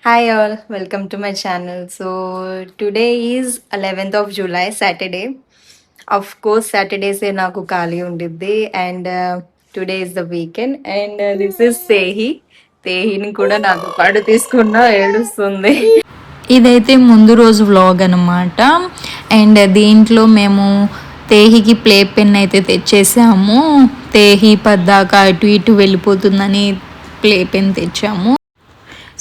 Hi all, welcome to my channel. So today is 11th of July, Saturday. Of course, Saturdays ఏ నాకు ఖాళీ ఉండిద్ది and today is the weekend and this is Tehi. తేహిని కూడా నాతో పాటు తీసుకున్నా ఏడుస్తుంది. ఇదైతే ముందు రోజు వ్లాగ్ అనమాట. అండ్ దీంట్లో మేము తేహికి ప్లే పెన్ అయితే తెచ్చేసాము. తేహి పద్దాక అటు ఇటు వెళ్ళిపోతుందని ప్లే పెన్ తెచ్చాము.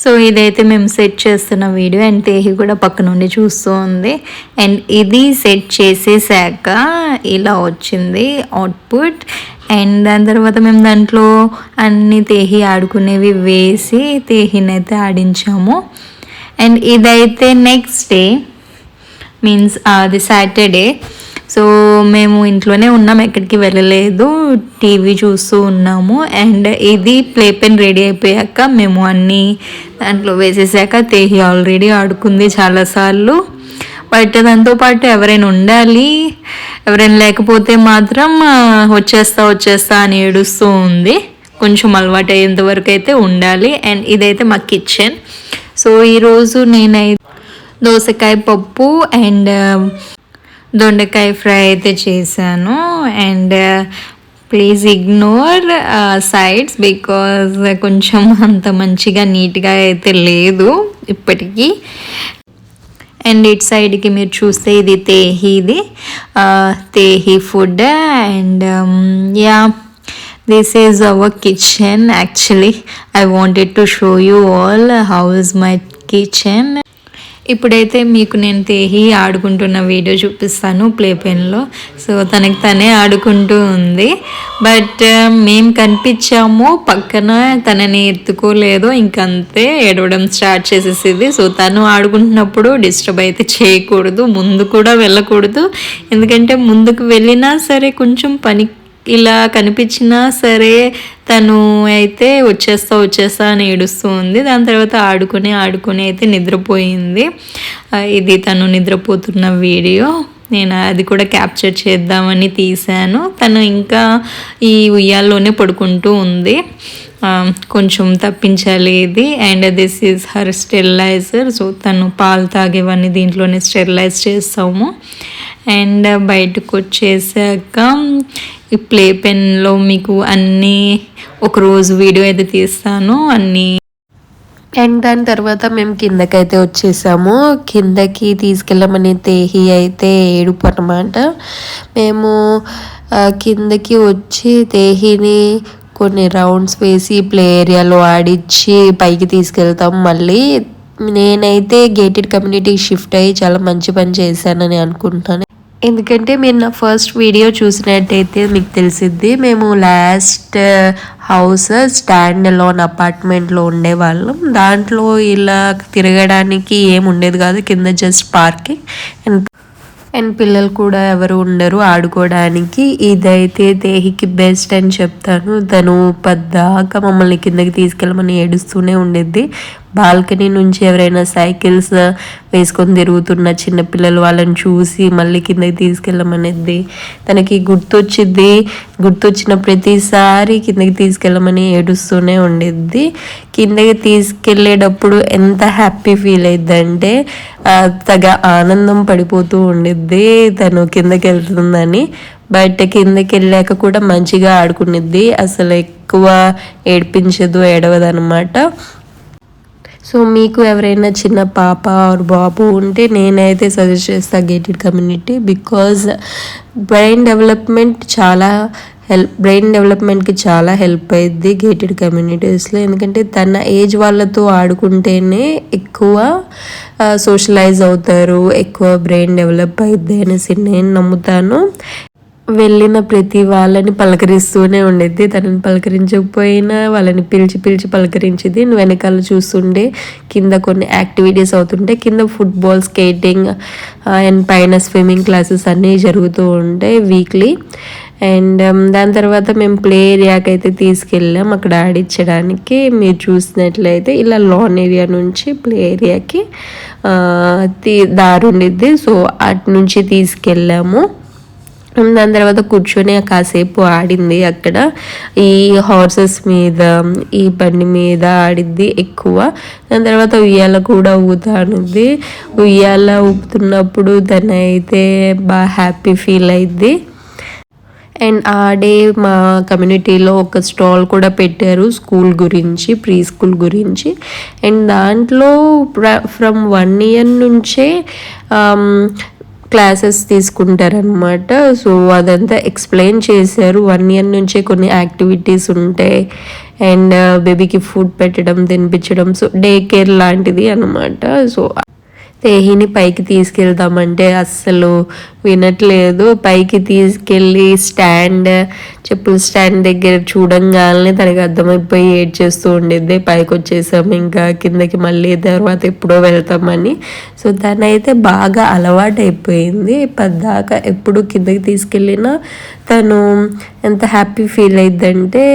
సో ఇదైతే మేము సెట్ చేస్తున్న వీడియో అండ్ తేహి కూడా పక్క నుండి చూస్తూ ఉంది. అండ్ ఇది సెట్ చేసేసాక ఇలా వచ్చింది అవుట్పుట్. అండ్ దాని తర్వాత మేము దాంట్లో అన్ని తేహి ఆడుకునేవి వేసి తేహిని అయితే ఆడించాము. అండ్ ఇదైతే నెక్స్ట్ డే మీన్స్ అది సాటర్డే. సో మేము ఇంట్లోనే ఉన్నాము, ఎక్కడికి వెళ్ళలేదు, టీవీ చూస్తూ ఉన్నాము. అండ్ ఇది ప్లే పెన్ రెడీ అయిపోయాక మేము అన్నీ దాంట్లో వేసేసాక తేహి ఆల్రెడీ ఆడుకుంది చాలాసార్లు. బట్ దాంతోపాటు ఎవరైనా ఉండాలి, ఎవరైనా లేకపోతే మాత్రం వచ్చేస్తా అని ఏడుస్తూ ఉంది. కొంచెం అలవాటు అయ్యేంత వరకు అయితే ఉండాలి. అండ్ ఇదైతే మా కిచెన్. సో ఈరోజు నేనైతే దోసకాయ పప్పు అండ్ దొండకాయ ఫ్రై అయితే చేశాను. And please ignore sides because కొంచెం అంత మంచిగా నీట్గా అయితే లేదు ఇప్పటికీ. అండ్ ఇటు సైడ్కి మీరు చూస్తే ఇది తేహిది, Tehi food. And yeah, this is our kitchen. Actually I wanted to show you all how is my kitchen. ఇప్పుడైతే మీకు నేను తేహి ఆడుకుంటున్న వీడియో చూపిస్తాను ప్లే పెన్లో. సో తనకి తనే ఆడుకుంటూ ఉంది. బట్ మేము కనిపించాము పక్కన, తనని ఎత్తుకోలేదు, ఇంకంతే ఏడవడం స్టార్ట్ చేసేసింది. సో తను ఆడుకుంటున్నప్పుడు డిస్టర్బ్ అయితే చేయకూడదు, ముందు కూడా వెళ్ళకూడదు. ఎందుకంటే ముందుకు వెళ్ళినా సరే కొంచెం పని ఇలా కనిపించినా సరే తను అయితే వచ్చేస్తా అని ఏడుస్తూ ఉంది. దాని తర్వాత ఆడుకుని అయితే నిద్రపోయింది. ఇది తను నిద్రపోతున్న వీడియో. నేను అది కూడా క్యాప్చర్ చేద్దామని తీశాను. తను ఇంకా ఈ ఉయ్యాల్లోనే పడుకుంటూ ఉంది. కొంచెం తప్పించాలి ఇది. And this is her steriliser. So తను పాలు తాగేవన్నీ దీంట్లోనే స్టెరిలైజ్ చేస్తాము. అండ్ బయటకు వచ్చేసాక ఈ ప్లే పెన్లో మీకు అన్నీ ఒకరోజు వీడియో అయితే తీస్తాను అన్నీ. అండ్ దాని తర్వాత మేము కిందకైతే వచ్చేసాము. కిందకి తీసుకెళ్ళమని తేహి అయితే ఏడుపు అనమాట. మేము కిందకి వచ్చి తేహిని కొన్ని రౌండ్స్ వేసి ప్లే ఏరియాలో ఆడించి పైకి తీసుకెళ్తాం. మళ్ళీ నేనైతే గేటెడ్ కమ్యూనిటీకి షిఫ్ట్ అయ్యి చాలా మంచి పని చేశానని అనుకుంటున్నాను. ఎందుకంటే మీరు నా ఫస్ట్ వీడియో చూసినట్టయితే మీకు తెలిసిద్ది, మేము లాస్ట్ హౌస్ స్టాండ్ అలోన్ అపార్ట్మెంట్లో ఉండేవాళ్ళం. దాంట్లో ఇలా తిరగడానికి ఏమి ఉండేది కాదు, కింద జస్ట్ పార్కింగ్ అండ్ పిల్లలు కూడా ఎవరు ఉండరు ఆడుకోవడానికి. ఇదైతే తేహికి బెస్ట్ అని చెప్తాను. తను పద్దాక మమ్మల్ని కిందకి తీసుకెళ్ళమని ఏడుస్తూనే ఉండేది. బాల్కనీ నుంచి ఎవరైనా సైకిల్స్ వేసుకొని తిరుగుతున్న చిన్నపిల్లలు వాళ్ళని చూసి మళ్ళీ కిందకి తీసుకెళ్ళమనేది. తనకి గుర్తొచ్చిన ప్రతిసారి కిందకి తీసుకెళ్ళమని ఏడుస్తూనే ఉండేది. కిందకి తీసుకెళ్ళేటప్పుడు ఎంత హ్యాపీ ఫీల్ అయ్యిద్దంటే తగ ఆనందం పడిపోతూ ఉండిద్ది తను కిందకి వెళ్తుందని. బయట కిందకి వెళ్ళాక కూడా మంచిగా ఆడుకునేది, అసలు ఎక్కువ ఏడిపించదు, ఏడవదనమాట. సో మీకు ఎవరైనా చిన్న పాప ఆర్ బాబు ఉంటే నేనైతే సజెస్ట్ చేస్తాను గేటెడ్ కమ్యూనిటీ. బికాజ్ బ్రెయిన్ డెవలప్మెంట్కి చాలా హెల్ప్ అయ్యిద్ది గేటెడ్ కమ్యూనిటీస్లో. ఎందుకంటే తన ఏజ్ వాళ్ళతో ఆడుకుంటేనే ఎక్కువ సోషలైజ్ అవుతారు, ఎక్కువ బ్రెయిన్ డెవలప్ అయ్యిద్ది అనేసి నేను నమ్ముతాను. వెళ్ళిన ప్రతి వాళ్ళని పలకరిస్తూనే ఉండేది. తనని పలకరించకపోయినా వాళ్ళని పిలిచి పలకరించేది. వెనకాల చూస్తుండే కింద కొన్ని యాక్టివిటీస్ అవుతుంటే, కింద ఫుట్బాల్, స్కేటింగ్ అండ్ పైన స్విమ్మింగ్ క్లాసెస్ అన్నీ జరుగుతూ ఉంటాయి వీక్లీ. అండ్ దాని తర్వాత మేము ప్లే ఏరియాకి అయితే తీసుకెళ్ళాం అక్కడ ఆడించడానికి. మీరు చూసినట్లయితే ఇలా లాన్ ఏరియా నుంచి ప్లే ఏరియాకి దారి ఉండిద్ది. సో అటు నుంచి తీసుకెళ్ళాము. దాని తర్వాత కూర్చొని కాసేపు ఆడింది అక్కడ. ఈ హార్సెస్ మీద, ఈ బండి మీద ఆడిద్ది ఎక్కువ. దాని తర్వాత ఉయ్యాల కూడా ఊగుతానుద్ది. ఉయ్యాల ఊపుతున్నప్పుడు తనైతే బాగా హ్యాపీ ఫీల్ అయింది. అండ్ ఆ డే మా కమ్యూనిటీలో ఒక స్టాల్ కూడా పెట్టారు స్కూల్ గురించి, ప్రీ స్కూల్ గురించి. అండ్ దాంట్లో ఫ్రమ్ 1 year నుంచే క్లాసెస్ తీసుకుంటారనమాట. సో అదంతా ఎక్స్ప్లెయిన్ చేశారు. 1 year నుంచే కొన్ని యాక్టివిటీస్ ఉంటాయి. అండ్ బేబీకి ఫుడ్ పెట్టడం, తినిపించడం, సో డే కేర్ లాంటిది అనమాట. సో తేహిని పైకి తీసుకెళ్దామంటే అస్సలు వినట్లేదు. పైకి తీసుకెళ్ళి చెప్పుల స్టాండ్ దగ్గర చూడంగానే తనకి అర్థమైపోయి ఏడ్చేస్తూ ఉండిద్ది. పైకి వచ్చేసాం, ఇంకా కిందకి మళ్ళీ తర్వాత ఎప్పుడో వెళ్తామని. సో తనైతే బాగా అలవాటు అయిపోయింది. పద్దాకా ఎప్పుడు కిందకి తీసుకెళ్ళినా తను ఎంత హ్యాపీ ఫీల్ అయిద్దంటే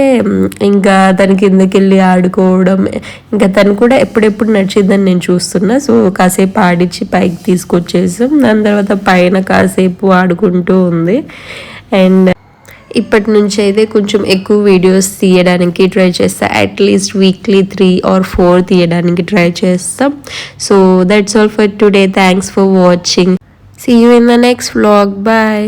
ఇంకా తను కిందకి వెళ్ళి ఆడుకోవడం. ఇంకా తను కూడా ఎప్పుడెప్పుడు నడిచిద్దని నేను చూస్తున్నా. సో కాసేపు ఆడిచ్చి పైకి తీసుకొచ్చేసాం. దాని తర్వాత పైన కాసేపు ఆడుకుంటూ ఉంది. అండ్ ఇప్పటి నుంచి అయితే కొంచెం ఎక్కువ వీడియోస్ తీయడానికి ట్రై చేస్తా. అట్లీస్ట్ వీక్లీ 3 or 4 తీయడానికి ట్రై చేస్తాం. So that's all for today. Thanks for watching. See you in the next vlog. Bye.